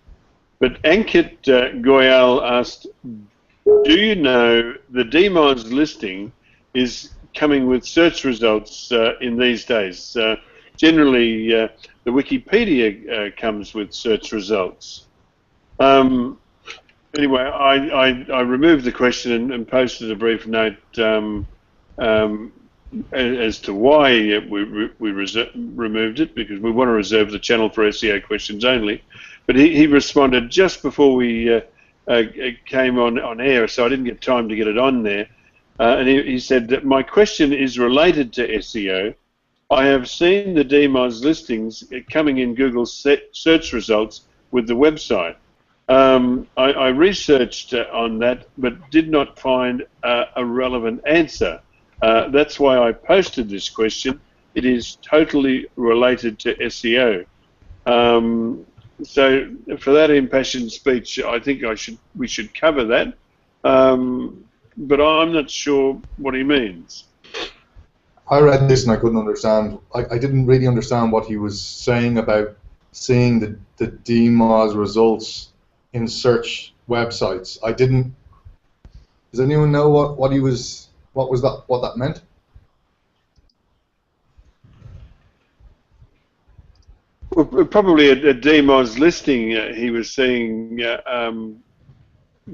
But Ankit Goyal asked, do you know the DMOZ listing is coming with search results in these days? Generally, the Wikipedia comes with search results. Anyway, I removed the question and posted a brief note as to why we removed it, because we want to reserve the channel for SEO questions only. But he responded just before we came on air, so I didn't get time to get it on there. And he said that my question is related to SEO. I have seen the DMOZ listings coming in Google search results with the website. I researched on that, but did not find a relevant answer. That's why I posted this question. It is totally related to SEO. So for that impassioned speech, I think we should cover that. But I'm not sure what he means. I read this and I couldn't understand. I didn't really understand what he was saying about seeing the DMOZ results in search websites. I didn't. Does anyone know what that meant? Well, probably a DMOZ listing he was seeing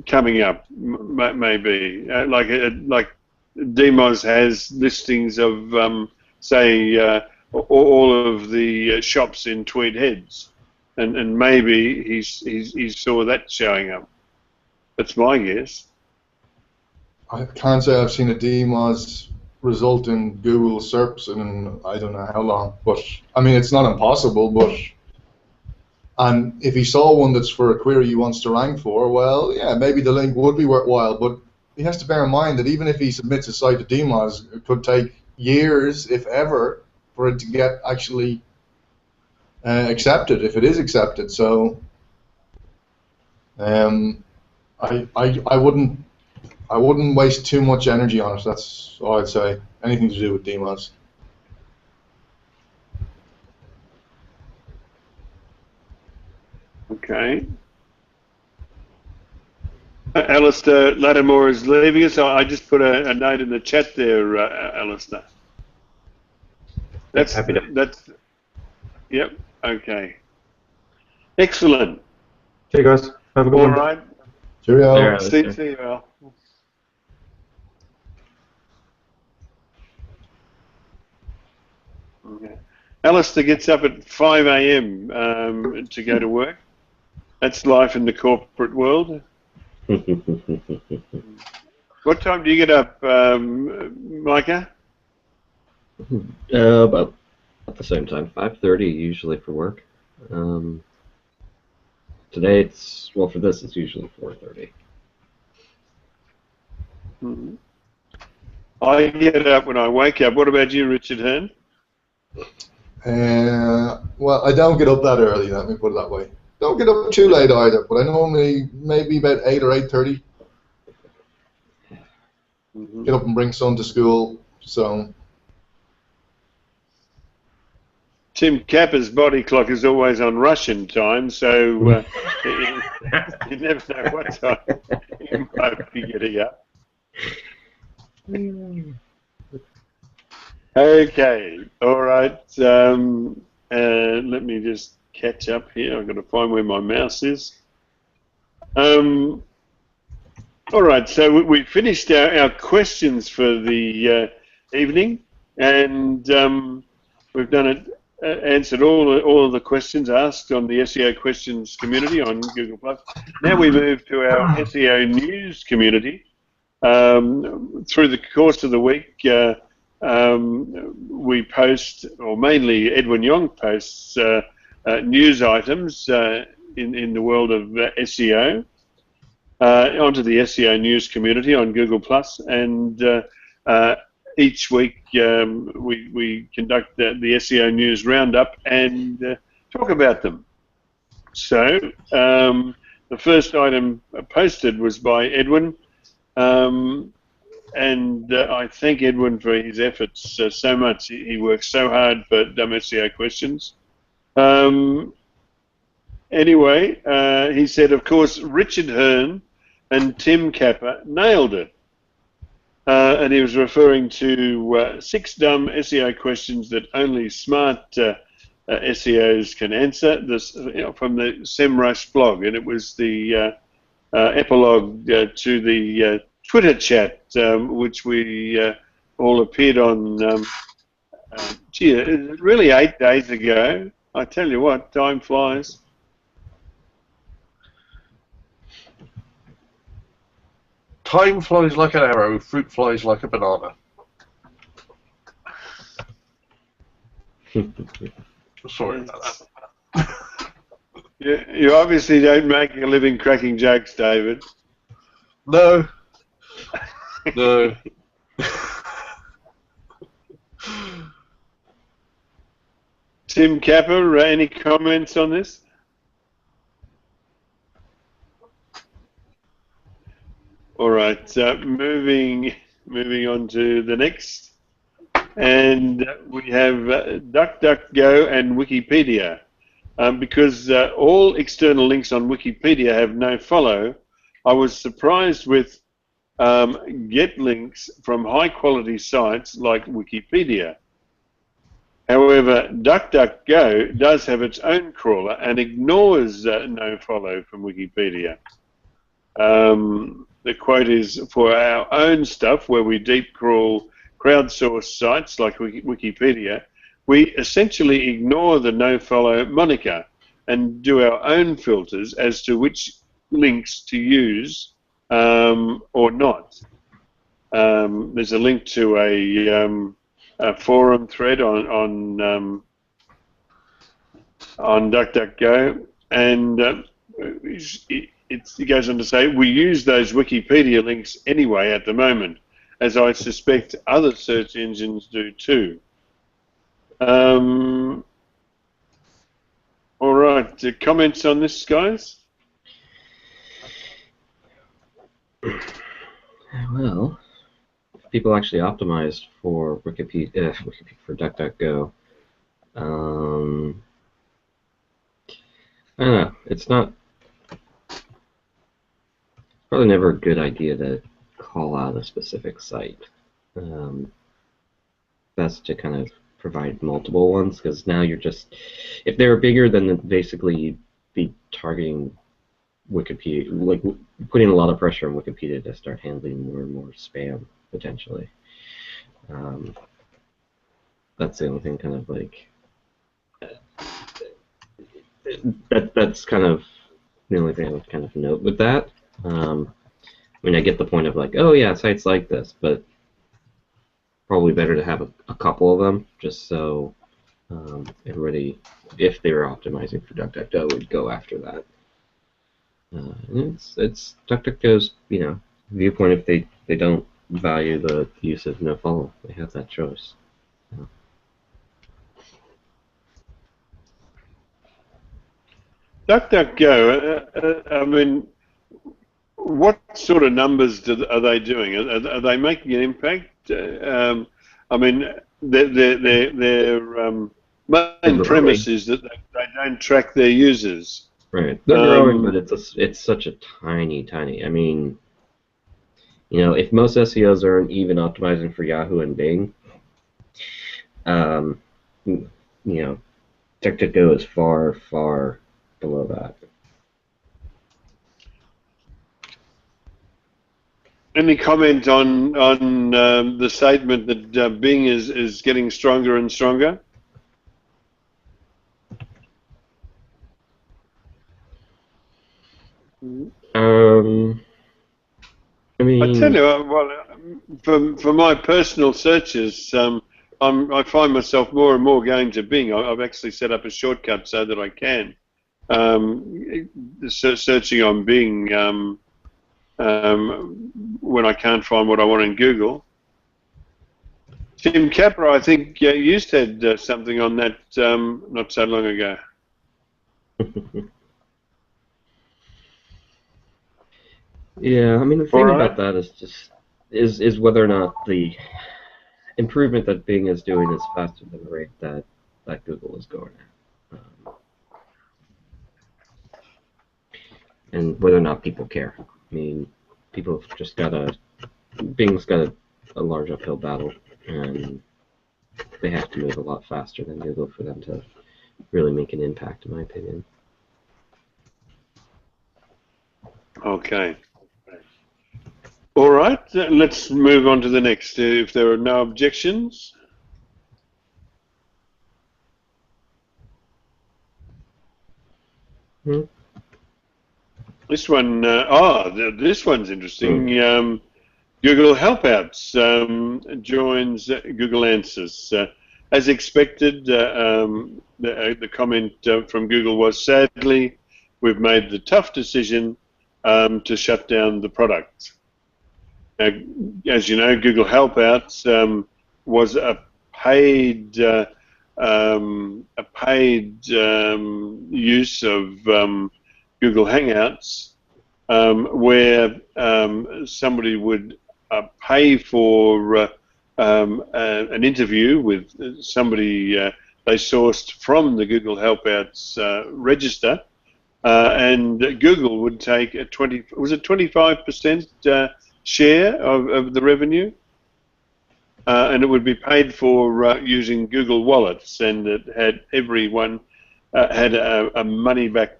coming up, maybe like DMOZ has listings of say all of the shops in Tweed Heads. And maybe he saw that showing up. That's my guess. I can't say I've seen a DMOZ result in Google SERPs in I don't know how long, but I mean it's not impossible. And if he saw one that's for a query he wants to rank for, well, yeah, maybe the link would be worthwhile. But he has to bear in mind that even if he submits a site to DMOZ, it could take years, if ever, for it to get actually accepted, if it is accepted. So I wouldn't waste too much energy on it. That's all I'd say. Anything to do with DMOZ. Okay. Alistair Lattimore is leaving us. I just put a note in the chat there, Alistair. That's yep. Okay. Excellent. Okay, guys. Have a good one. All right. Cheerio. See you, Al. Okay. Alistair gets up at 5 a.m. To go to work. That's life in the corporate world. What time do you get up, Micah? About at the same time, 5:30 usually for work. Today it's, well, for this it's usually 4:30. Mm-hmm. I get up when I wake up. What about you, Richard Hearn? Well, I don't get up that early, let me put it that way. Don't get up too late either, but I normally maybe about 8 or 8:30. get up and bring son to school. So Tim Kappa's body clock is always on Russian time, so you never know what time he might be getting up. Okay, all right. Let me just catch up here. I've got to find where my mouse is. All right, so we finished our questions for the evening, and we've done it. Answered all of the questions asked on the SEO Questions community on Google+. Now we move to our SEO News community. Through the course of the week, we post, or mainly Edwin Yong posts, news items in the world of SEO onto the SEO News community on Google+, and each week we conduct the SEO News Roundup and talk about them. So the first item posted was by Edwin, and I thank Edwin for his efforts so much. He works so hard for Dumb SEO Questions. Anyway, he said, of course, Richard Hearn and Tim Kappa nailed it. And he was referring to 6 dumb SEO questions that only smart SEOs can answer. This from the SEMrush blog, and it was the epilogue to the Twitter chat, which we all appeared on. Gee, really 8 days ago. I tell you what, time flies. Time flies like an arrow, fruit flies like a banana. Sorry about that. You obviously don't make a living cracking jokes, David. No. No. Tim Kappa, any comments on this? All right, moving on to the next, and we have DuckDuckGo and Wikipedia. Because all external links on Wikipedia have no follow, I was surprised with get links from high quality sites like Wikipedia. However, DuckDuckGo does have its own crawler and ignores no follow from Wikipedia. The quote is, for our own stuff, where we deep crawl crowdsourced sites like Wikipedia, we essentially ignore the no-follow moniker and do our own filters as to which links to use or not. There's a link to a forum thread on DuckDuckGo, and it goes on to say, we use those Wikipedia links anyway at the moment, as I suspect other search engines do too. All right, comments on this, guys? Well, people actually optimized for Wikipedia, for DuckDuckGo. I don't know. It's not. Probably never a good idea to call out a specific site. Best to kind of provide multiple ones, because now you're just, if they were bigger, then basically you'd be targeting Wikipedia, like putting a lot of pressure on Wikipedia to start handling more and more spam potentially. That's the only thing, kind of like that's kind of the only thing I would kind of note with that. I mean, I get the point of like, oh yeah, sites like this, but probably better to have a couple of them, just so everybody, if they were optimizing for DuckDuckGo, would go after that. And it's DuckDuckGo's, viewpoint. If they don't value the use of nofollow, they have that choice. DuckDuckGo, I mean, what sort of numbers are they doing? Are they making an impact? I mean, their main premise is that they don't track their users. Right. They're growing, but it's such a tiny. I mean, you know, if most SEOs aren't even optimizing for Yahoo and Bing, you know, DuckDuckGo is far below that. Any comment on the statement that Bing is getting stronger and stronger? I mean, I tell you, well, for my personal searches, I find myself more and more going to Bing. I've actually set up a shortcut so that I can searching on Bing when I can't find what I want in Google. Tim Capper, I think you said something on that not so long ago. Yeah, I mean, the thing about that is just is whether or not the improvement that Bing is doing is faster than the rate that Google is going at, and whether or not people care. I mean, people have just Bing's got a large uphill battle, and they have to move a lot faster than Google for them to really make an impact, in my opinion. Okay. All right, let's move on to the next. If there are no objections. This one, this one's interesting. Google Helpouts joins Google Answers. As expected, the comment from Google was, sadly, we've made the tough decision to shut down the product. As you know, Google Helpouts was a paid use of Google Hangouts, where somebody would pay for an interview with somebody they sourced from the Google Helpouts register, and Google would take a 25% share of the revenue, and it would be paid for using Google Wallets, and it had everyone had a money-back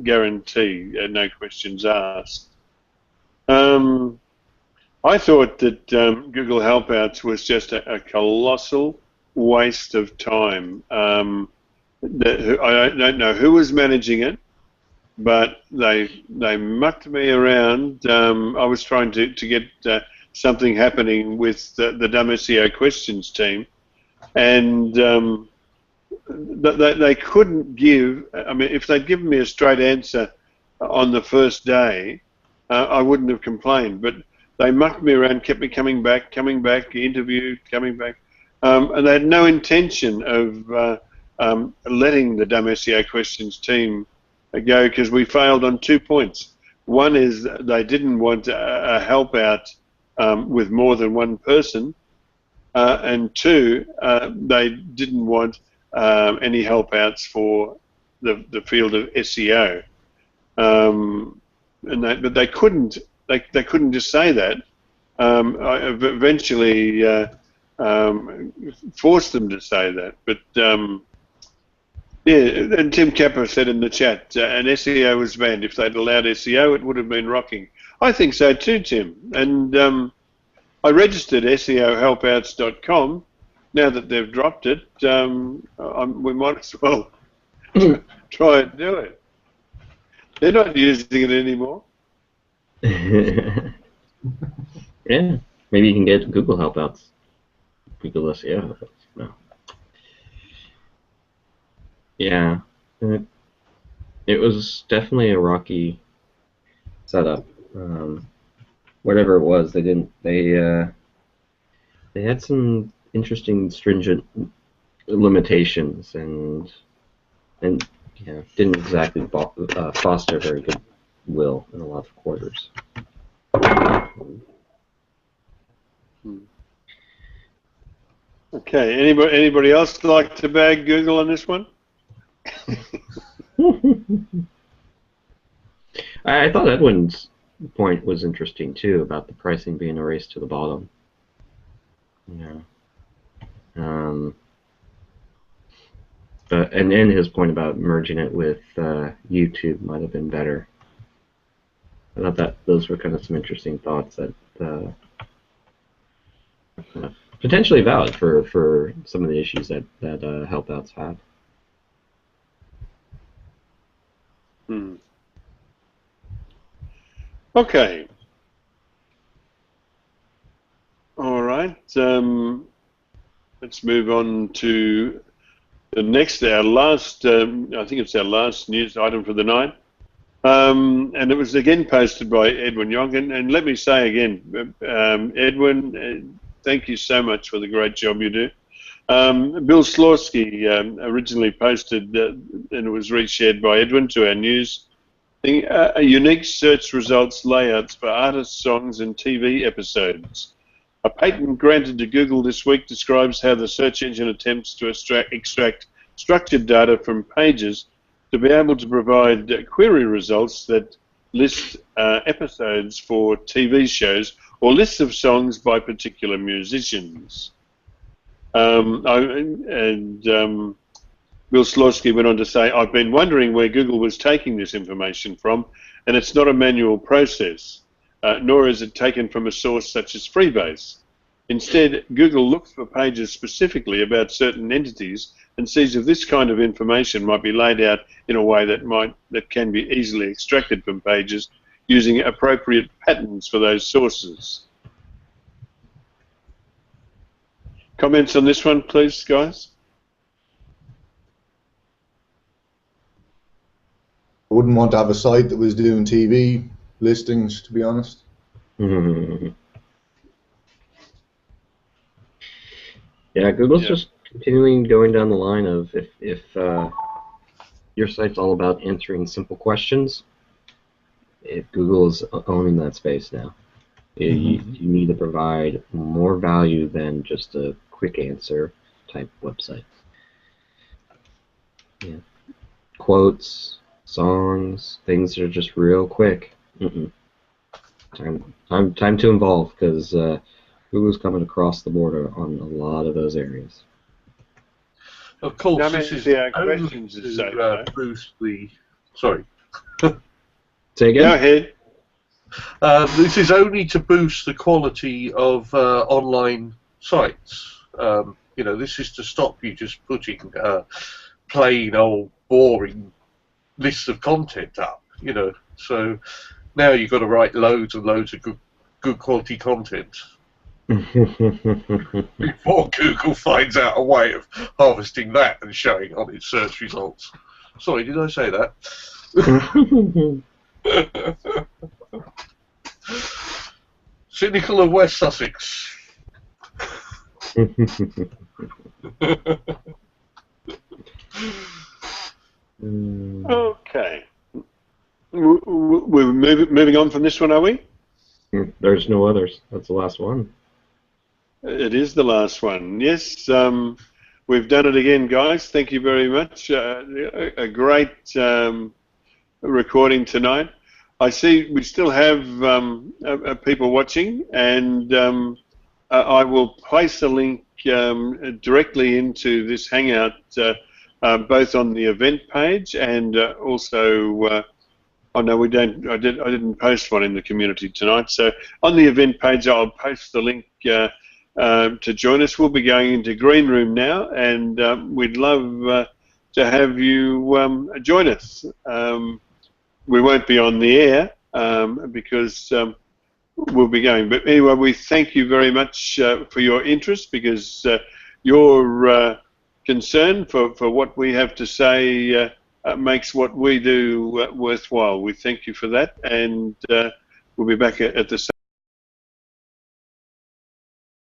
guarantee, no questions asked. I thought that Google Helpouts was just a colossal waste of time. I don't know who was managing it, but they mucked me around. I was trying to get something happening with the Dumb SEO Questions team, and they couldn't give. I mean, if they'd given me a straight answer on the first day, I wouldn't have complained. But they mucked me around, kept me coming back, interview, coming back, and they had no intention of letting the Dumb SEO Questions team go, because we failed on 2 points. One is they didn't want a help out with more than one person, and two, they didn't want any help outs for the field of SEO, but they couldn't just say that. I eventually forced them to say that, but yeah, and Tim Capper said in the chat, an SEO was banned. If they'd allowed SEO, it would have been rocking. I think so too, Tim. And I registered SEOhelpouts.com. Now that they've dropped it, we might as well try and do it. They're not using it anymore. Yeah, maybe you can get Google Helpouts. Google SEO Helpouts. No. Yeah, it was definitely a rocky setup. Whatever it was, they had some interesting stringent limitations, and yeah, didn't exactly foster very good will in a lot of quarters. Okay. Anybody else like to bag Google on this one? I thought Edwin's point was interesting too about the pricing being a race to the bottom. Yeah. But and his point about merging it with YouTube might have been better. I thought that those were kind of some interesting thoughts that potentially valid for some of the issues that help outs have. Okay. All right. Let's move on to the next, our last, I think it's our last news item for the night. And it was again posted by Edwin Yonk. And let me say again, Edwin, thank you so much for the great job you do. Bill Slawski originally posted, and it was reshared by Edwin to our news thing, a unique search results layouts for artists, songs, and TV episodes. A patent granted to Google this week describes how the search engine attempts to extract structured data from pages to be able to provide query results that list episodes for TV shows or lists of songs by particular musicians. Bill Slawski went on to say, I've been wondering where Google was taking this information from, and it's not a manual process, nor is it taken from a source such as Freebase. Instead, Google looks for pages specifically about certain entities and sees if this kind of information might be laid out in a way that can be easily extracted from pages using appropriate patterns for those sources. Comments on this one, please, guys? I wouldn't want to have a site that was doing TV listings, to be honest. Yeah, Google's just continuing going down the line of if your site's all about answering simple questions, if Google is owning that space now. You need to provide more value than just a quick answer type website. Yeah. Quotes, songs, things that are just real quick. Time to evolve, because Google's coming across the border on a lot of those areas. Of course, No, this is questions to boost the. Sorry. Say again? Go ahead. This is only to boost the quality of online sites. You know, this is to stop you just putting plain old boring lists of content up. You know, so now you've got to write loads and loads of good quality content before Google finds out a way of harvesting that and showing on its search results. Sorry, did I say that? Cynical of West Sussex. Okay. We're moving on from this one, are we? There's no others. That's the last one. It is the last one. Yes. We've done it again, guys. Thank you very much. A great recording tonight. I see we still have people watching, and I will place a link directly into this Hangout, both on the event page and also. Oh no, we don't. I didn't post one in the community tonight. So on the event page, I'll post the link to join us. We'll be going into Green Room now, and we'd love to have you join us. We won't be on the air because we'll be going. But anyway, we thank you very much for your interest, because your concern for what we have to say makes what we do worthwhile. We thank you for that, and we'll be back at the same